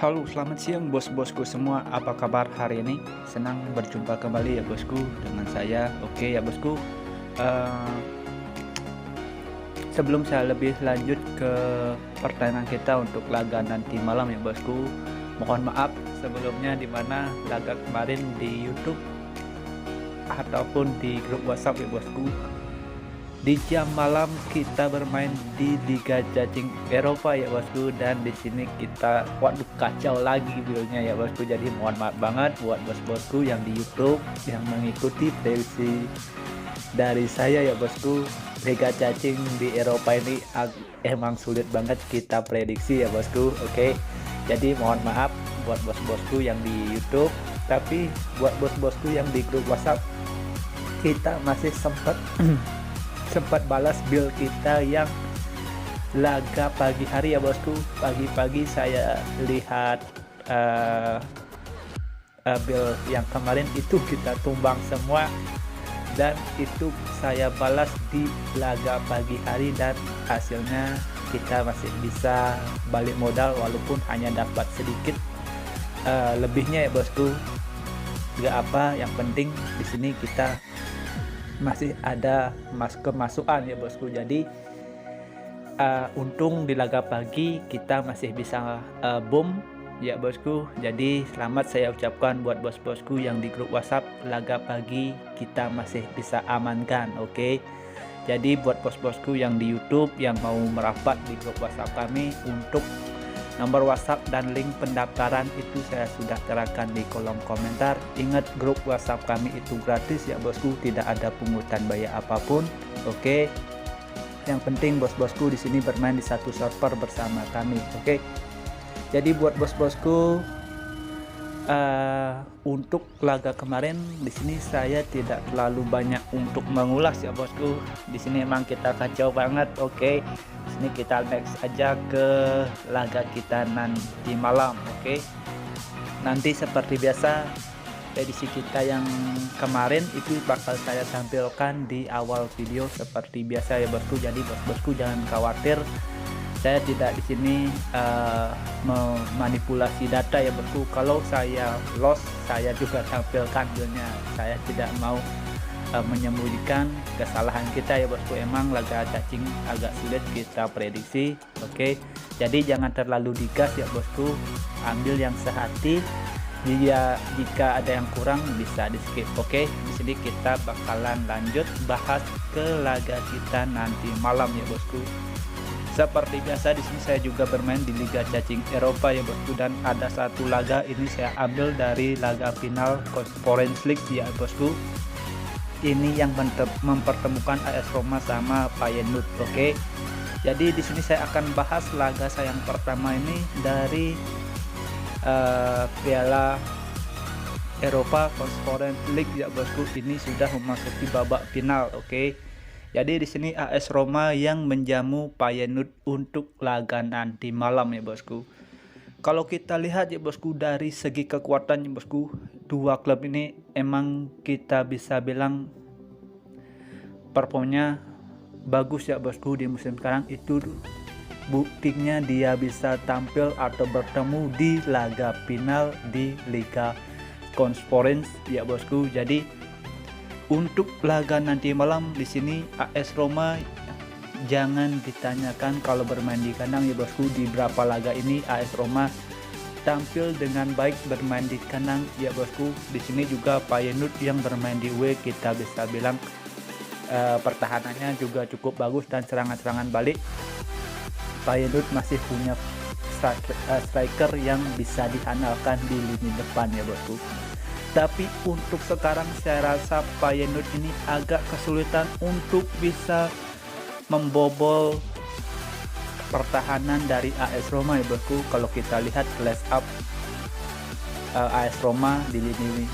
Halo, selamat siang bos-bosku semua. Apa kabar hari ini? Senang berjumpa kembali ya bosku dengan saya. Oke ya bosku. Sebelum saya lebih lanjut ke pertandingan kita untuk laga nanti malam ya bosku, mohon maaf sebelumnya dimana laga kemarin di YouTube ataupun di grup WhatsApp ya bosku, di jam malam kita bermain di Liga Cacing Eropa ya bosku, dan di sini kita waduh kacau lagi videonya ya bosku. Jadi mohon maaf banget buat bos-bosku yang di YouTube yang mengikuti prediksi dari saya ya bosku. Liga Cacing di Eropa ini emang sulit banget kita prediksi ya bosku. Oke. Jadi mohon maaf buat bos-bosku yang di YouTube, tapi buat bos-bosku yang di grup WhatsApp kita masih sempat balas build kita yang laga pagi hari ya bosku. Pagi-pagi saya lihat build yang kemarin itu kita tumbang semua, dan itu saya balas di laga pagi hari, dan hasilnya kita masih bisa balik modal walaupun hanya dapat sedikit lebihnya ya bosku. Gak apa, yang penting di sini kita masih ada kemasukan ya bosku. Jadi untung di laga pagi kita masih bisa boom ya bosku. Jadi selamat saya ucapkan buat bos-bosku yang di grup WhatsApp, laga pagi kita masih bisa amankan. Oke. Jadi buat bos-bosku yang di YouTube yang mau merapat di grup WhatsApp kami, untuk nomor WhatsApp dan link pendaftaran itu saya sudah terangkan di kolom komentar. Ingat, grup WhatsApp kami itu gratis ya bosku, tidak ada pungutan bayar apapun. Oke. Yang penting bos-bosku di sini bermain di satu server bersama kami. Oke. Jadi buat bos-bosku, untuk laga kemarin di sini saya tidak terlalu banyak untuk mengulas ya bosku. Di sini emang kita kacau banget. Oke. Sini kita next aja ke laga kita nanti malam. Oke. Nanti seperti biasa prediksi kita yang kemarin itu bakal saya tampilkan di awal video seperti biasa ya bosku. Jadi bos-bosku jangan khawatir, saya tidak di sini memanipulasi data ya bosku. Kalau saya loss, saya juga tampilkan videonya. Saya tidak mau menyembunyikan kesalahan kita ya bosku. Emang laga cacing agak sulit kita prediksi. Oke. Jadi jangan terlalu digas ya bosku. Ambil yang sehati. Jika ada yang kurang bisa di skip. Oke. Di sini kita bakalan lanjut bahas ke laga kita nanti malam ya bosku. Seperti biasa di sini saya juga bermain di Liga Cacing Eropa ya bosku, dan ada satu laga ini saya ambil dari laga final Conference League ya bosku. Ini yang mempertemukan AS Roma sama Feyenoord. Oke. Jadi di sini saya akan bahas laga saya yang pertama ini dari Piala Eropa Conference League ya bosku. Ini sudah memasuki babak final. Oke. Jadi di sini AS Roma yang menjamu Feyenoord untuk laga nanti malam ya bosku. Kalau kita lihat ya bosku dari segi kekuatan ya bosku, dua klub ini emang kita bisa bilang performnya bagus ya bosku di musim sekarang. Itu buktinya dia bisa tampil atau bertemu di laga final di Liga Conference ya bosku. Jadi untuk laga nanti malam di sini AS Roma jangan ditanyakan kalau bermain di kandang ya bosku. Di beberapa laga ini AS Roma tampil dengan baik bermain di kandang ya bosku. Di sini juga Feyenoord yang bermain di away kita bisa bilang pertahanannya juga cukup bagus, dan serangan-serangan balik Feyenoord masih punya striker yang bisa diandalkan di lini depan ya bosku. Tapi untuk sekarang saya rasa Feyenoord ini agak kesulitan untuk bisa membobol pertahanan dari AS Roma ya bosku. Kalau kita lihat class up AS Roma di lini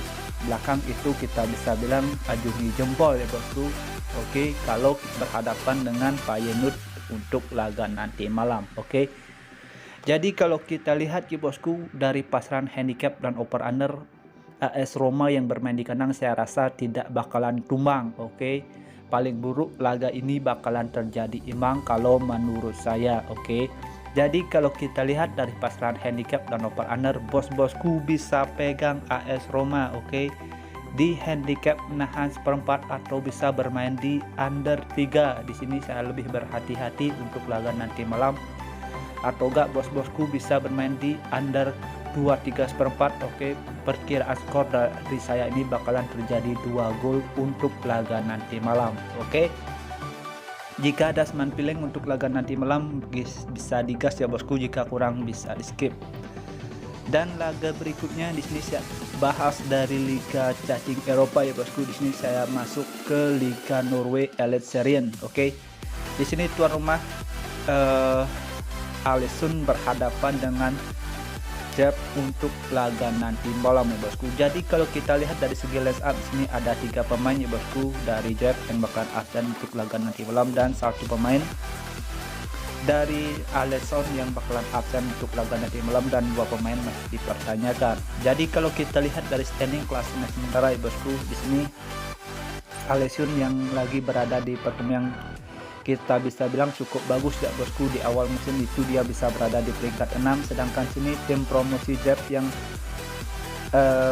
belakang itu kita bisa bilang ajungi jempol ya bosku. Oke, kalau berhadapan dengan Feyenoord untuk laga nanti malam. Oke. Jadi kalau kita lihat ya bosku, dari pasaran handicap dan over under, AS Roma yang bermain di kandang saya rasa tidak bakalan tumbang. Oke. Paling buruk laga ini bakalan terjadi imbang kalau menurut saya. Oke. Jadi kalau kita lihat dari pasaran handicap dan over under, bos-bosku bisa pegang AS Roma. Oke. Di handicap menahan seperempat atau bisa bermain di under 3. Di sini saya lebih berhati-hati untuk laga nanti malam. Atau enggak bos-bosku bisa bermain di under 2-3 seperempat. Oke, perkiraan skor dari saya ini bakalan terjadi 2 gol untuk laga nanti malam. Oke. Jika ada seman piling untuk laga nanti malam bisa digas ya bosku, jika kurang bisa di skip. Dan laga berikutnya di sini saya bahas dari Liga Cacing Eropa ya bosku. Di sini saya masuk ke Liga Norway Eliteserien. Oke. Di sini tuan rumah Ålesund berhadapan dengan Genk untuk laga nanti malam ya bosku. Jadi kalau kita lihat dari segi line up sini ada 3 pemain ya bosku dari Genk yang bakalan absen untuk laga nanti malam, dan 1 pemain dari Ålesund yang bakalan absen untuk laga nanti malam, dan 2 pemain masih dipertanyakan. Jadi kalau kita lihat dari standing klasemen sementara ya bosku, di sini Ålesund yang lagi berada di pertemuan yang kita bisa bilang cukup bagus ya bosku. Di awal musim itu dia bisa berada di peringkat 6, sedangkan sini tim promosi Genk yang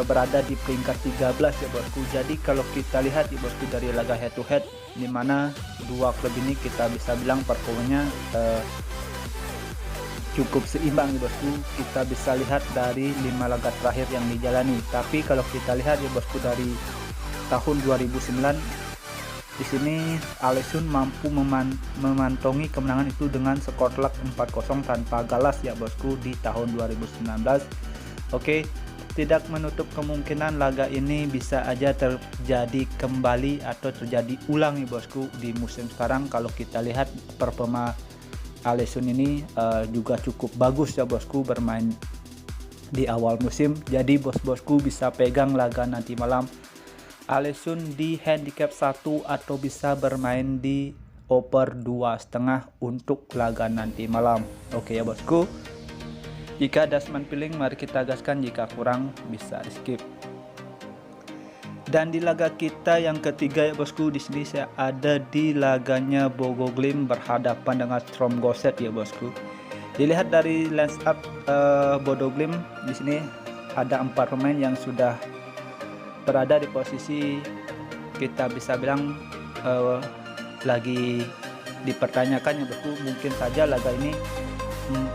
berada di peringkat 13 ya bosku. Jadi kalau kita lihat ya bosku dari laga head to head, dimana 2 klub ini kita bisa bilang performanya cukup seimbang ya bosku. Kita bisa lihat dari 5 laga terakhir yang dijalani. Tapi kalau kita lihat ya bosku dari tahun 2009, di sini Ålesund mampu memantongi kemenangan itu dengan skor telak 4-0 tanpa galas ya bosku di tahun 2019. Oke, tidak menutup kemungkinan laga ini bisa aja terjadi kembali atau terjadi ulang ya bosku di musim sekarang. Kalau kita lihat performa Ålesund ini juga cukup bagus ya bosku bermain di awal musim. Jadi bos-bosku bisa pegang laga nanti malam Ålesund di handicap 1 atau bisa bermain di over 2,5 untuk laga nanti malam. Oke ya bosku. Jika ada seman piling mari kita gaskan, jika kurang bisa di skip. Dan di laga kita yang ketiga ya bosku, di sini saya ada di laganya Bodo Glimt berhadapan dengan Strømsgodset ya bosku. Dilihat dari line up Bodo Glimt, di sini ada 4 pemain yang sudah berada di posisi kita bisa bilang lagi dipertanyakan ya bosku. Mungkin saja laga ini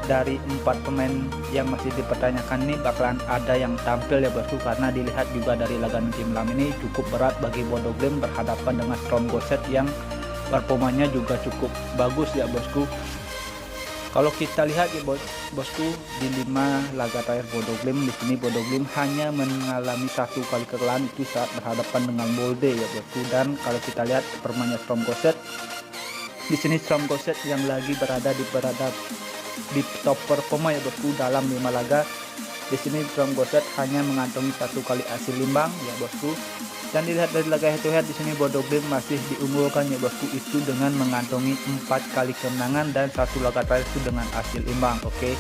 dari 4 pemain yang masih dipertanyakan ini bakalan ada yang tampil ya bosku, karena dilihat juga dari laga nanti malam ini cukup berat bagi Bodo Glimt berhadapan dengan Strømsgodset yang performanya juga cukup bagus ya bosku. Kalau kita lihat ya bosku di 5 laga terakhir Bodo Glimt, di sini Bodo Glimt hanya mengalami 1 kali kekalahan, itu saat berhadapan dengan Molde ya bosku. Dan kalau kita lihat permainnya Strømsgodset, di sini Strømsgodset yang lagi berada di top performa ya bosku dalam 5 laga. Di sini Strømsgodset hanya mengantongi 1 kali hasil imbang ya bosku. Dan dilihat dari laga head to head, di sini Bodo Glimt masih diunggulkan ya bosku itu dengan mengantongi 4 kali kemenangan dan 1 laga terakhir itu dengan hasil imbang. Oke.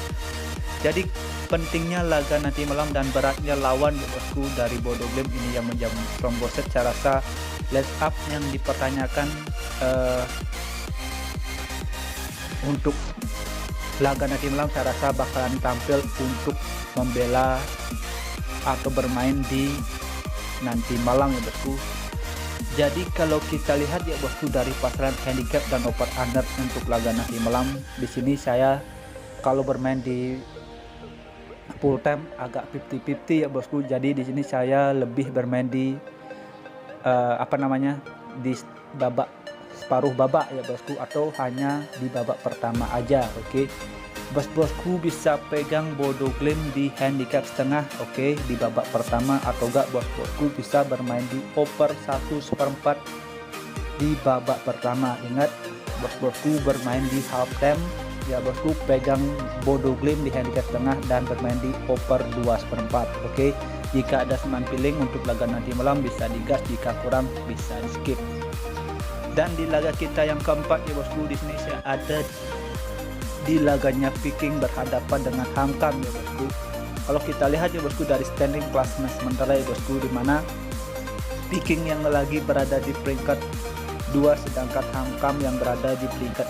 Jadi pentingnya laga nanti malam dan beratnya lawan ya bosku dari Bodo Glimt ini yang menjamu Strømsgodset. Saya rasa line up yang dipertanyakan untuk laga nanti malam saya rasa bakalan tampil untuk membela atau bermain di nanti malam ya bosku. Jadi kalau kita lihat ya bosku dari pasaran handicap dan over under untuk laga nanti malam, di sini saya kalau bermain di full time agak 50-50 ya bosku. Jadi di sini saya lebih bermain di di babak separuh babak ya bosku, atau hanya di babak pertama aja. Oke. Bos-bosku bisa pegang Bodo Glimt di handicap setengah, oke, di babak pertama, atau enggak bos-bosku bisa bermain di over 1/4 di babak pertama. Ingat bos-bosku bermain di half time ya bosku, pegang Bodo Glimt di handicap setengah dan bermain di over 2/4. Oke. Jika ada 9 piling untuk laga nanti malam bisa digas, jika kurang bisa di skip. Dan di laga kita yang keempat ya bosku, di sini saya ada di laganya Viking berhadapan dengan HamKam ya bosku. Kalau kita lihat ya bosku dari standing klasmen sementara ya bosku, di mana Viking yang lagi berada di peringkat 2 sedangkan HamKam yang berada di peringkat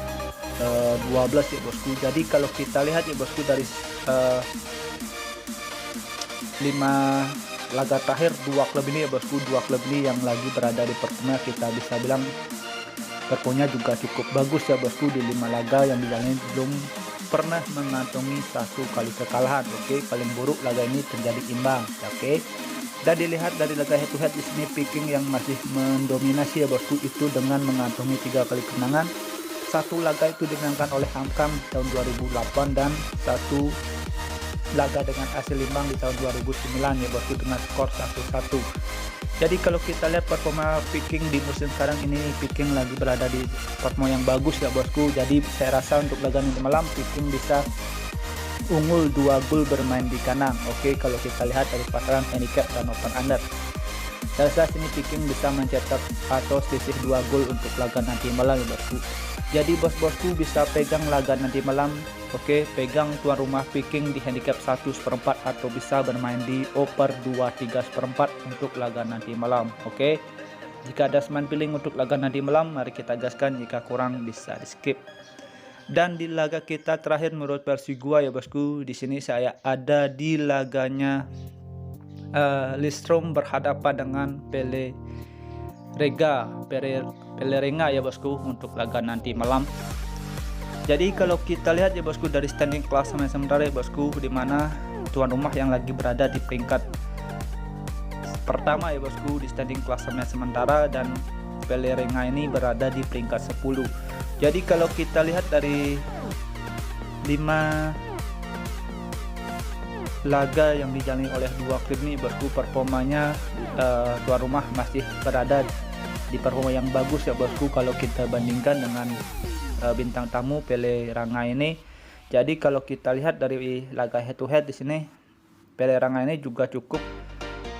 12 ya bosku. Jadi kalau kita lihat ya bosku dari 5 laga terakhir, 2 klub ini ya bosku, 2 klub ini yang lagi berada di performa kita bisa bilang performanya juga cukup bagus ya bosku. Di 5 laga yang dijalani belum pernah mengantongi 1 kali kekalahan. Oke, paling buruk laga ini terjadi imbang. Oke. Dan dilihat dari laga head to head di sini Viking yang masih mendominasi ya bosku, itu dengan mengantongi 3 kali kemenangan. 1 laga itu dimenangkan oleh HamKam tahun 2008 dan 1 laga dengan hasil imbang di tahun 2009 ya bosku dengan skor 1-1. Jadi kalau kita lihat performa Viking di musim sekarang ini, Viking lagi berada di performa yang bagus ya bosku. Jadi saya rasa untuk laga nanti malam Viking bisa unggul 2 gol bermain di kandang. Oke, kalau kita lihat dari pasaran handicap dan open under, saya rasa sini Viking bisa mencetak atau selisih 2 gol untuk laga nanti malam ya bosku. Jadi bos-bosku bisa pegang laga nanti malam. Oke, pegang tuan rumah Viking di handicap 1/4 atau bisa bermain di over 2/3/4 untuk laga nanti malam. Oke, jika ada 9 piling untuk laga nanti malam, mari kita gaskan, jika kurang bisa di skip. Dan di laga kita terakhir menurut versi gua ya bosku, di sini saya ada di laganya Lidstrom berhadapan dengan Pelerega ya bosku untuk laga nanti malam. Jadi kalau kita lihat ya bosku dari standing klasemen sementara ya bosku, di mana tuan rumah yang lagi berada di peringkat pertama ya bosku di standing klasemen sementara, dan Pelerega ini berada di peringkat 10. Jadi kalau kita lihat dari 5 laga yang dijalani oleh 2 klub ini bosku, performanya tuan rumah masih berada di performa yang bagus ya bosku kalau kita bandingkan dengan bintang tamu Pelerega ini. Jadi kalau kita lihat dari laga head to head di sini, Pelerega ini juga cukup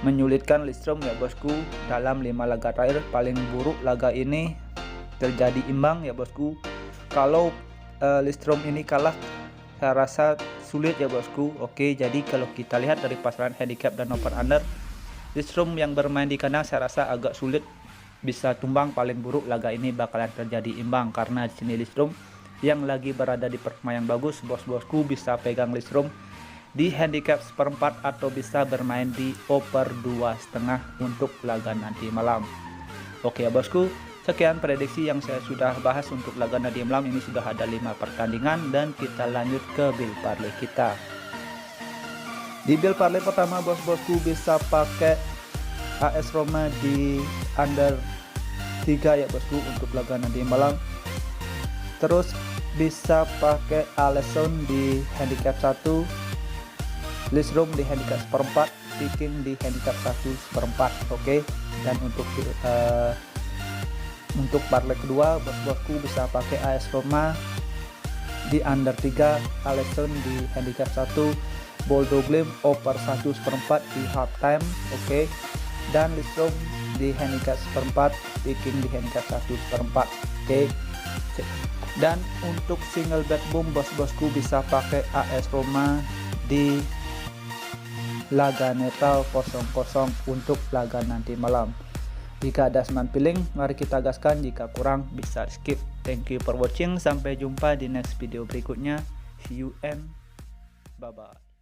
menyulitkan Lidstrom ya bosku dalam 5 laga terakhir. Paling buruk laga ini terjadi imbang ya bosku. Kalau Lidstrom ini kalah, saya rasa sulit ya bosku. Oke, jadi kalau kita lihat dari pasaran handicap dan open under, Lidstrom yang bermain di kandang saya rasa agak sulit bisa tumbang. Paling buruk laga ini bakalan terjadi imbang karena di sini Lidstrom yang lagi berada di performa yang bagus. Bos-bosku bisa pegang Lidstrom di handicap 1/4 atau bisa bermain di over 2,5 untuk laga nanti malam. Oke ya bosku, sekian prediksi yang saya sudah bahas untuk laga nanti malam. Ini sudah ada 5 pertandingan dan kita lanjut ke build parlay kita. Di build parlay pertama bos-bosku bisa pakai AS Roma di under 3 ya bosku untuk laga nanti malam. Terus bisa pakai Alisson di handicap 1, Lidstrom di handicap 1/4, Viking di handicap 1/4. Oke, dan untuk parlay kedua bos-bosku bisa pakai AS Roma di under 3, Alisson di handicap 1, Bodo Glimt over 1/4 di halftime. Oke, dan Lidstrom di handicap 1/4, Viking di handicap 1/4. Oke. Dan untuk single bet boom bos-bosku bisa pakai AS Roma di laga netral 0-0 untuk laga nanti malam. Jika ada 9 piling, mari kita gaskan, jika kurang bisa skip. Thank you for watching, sampai jumpa di next video berikutnya. See you and bye bye.